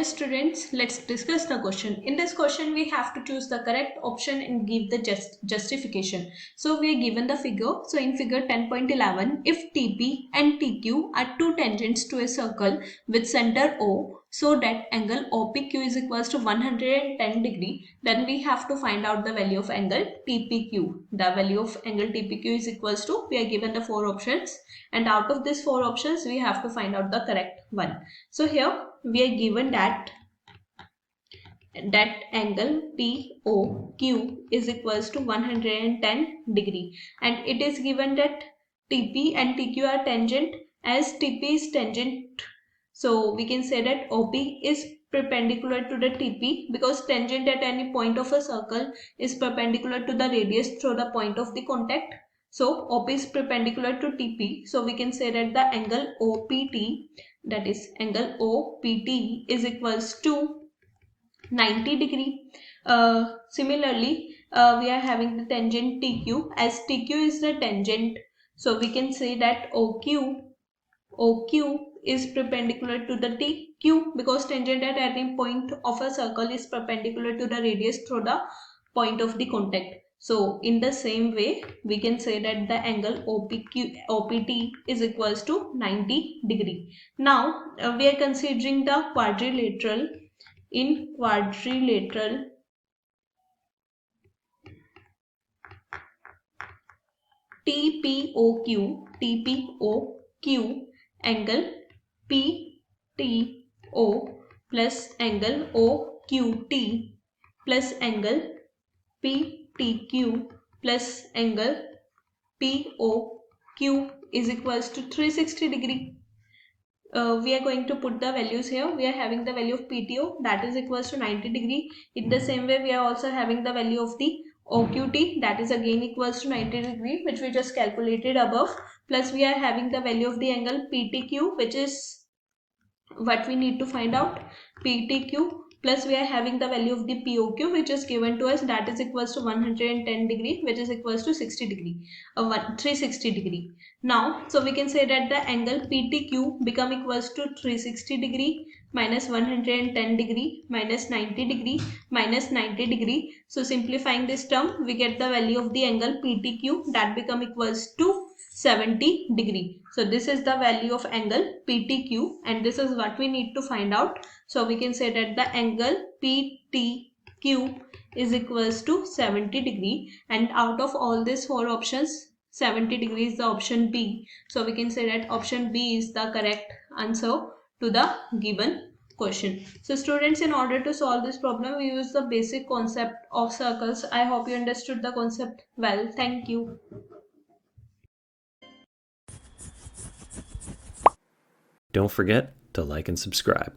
students, let's discuss the question. In this question, we have to choose the correct option and give the justification. So we are given the figure. So in figure 10.11, if TP and TQ are two tangents to a circle with center O, so that angle OPQ is equals to 110 degree, then we have to find out the value of angle TPQ. The value of angle TPQ is equals to, we are given the four options, and out of these four options, we have to find out the correct one. So here we are given that angle POQ is equals to 110 degree, and it is given that TP and TQ are tangent. As TP is tangent, so we can say that OP is perpendicular to the TP, because tangent at any point of a circle is perpendicular to the radius through the point of the contact. So OP is perpendicular to TP, so we can say that the angle OPT, that is angle OPT, is equals to 90 degree. Similarly, we are having the tangent TQ. As TQ is the tangent, so we can say that OQ is perpendicular to the TQ, because tangent at any point of a circle is perpendicular to the radius through the point of the contact. So in the same way, we can say that the angle OPT is equals to 90 degree. Now we are considering the quadrilateral. In quadrilateral, TPOQ angle PTO plus angle OQT plus angle PTQ plus angle POQ is equals to 360 degree. We are going to put the values here. We are having the value of PTO, that is equals to 90 degree. In the same way, we are also having the value of the OQT, that is again equals to 90 degree, which we just calculated above. Plus we are having the value of the angle PTQ, which is what we need to find out, PTQ. Plus we are having the value of the POQ, which is given to us, that is equals to 110 degree, which is equals to 60 degree, 360 degree. Now, so we can say that the angle PTQ become equals to 360 degree minus 110 degree minus 90 degree minus 90 degree. So simplifying this term, we get the value of the angle PTQ, that become equals to 70 degree. So this is the value of angle PTQ, and this is what we need to find out. So we can say that the angle PTQ is equals to 70 degree, and out of all these four options, 70 degree is the option B. So we can say that option B is the correct answer to the given question. So students, in order to solve this problem, we use the basic concept of circles. I hope you understood the concept well. Thank you. Don't forget to like and subscribe.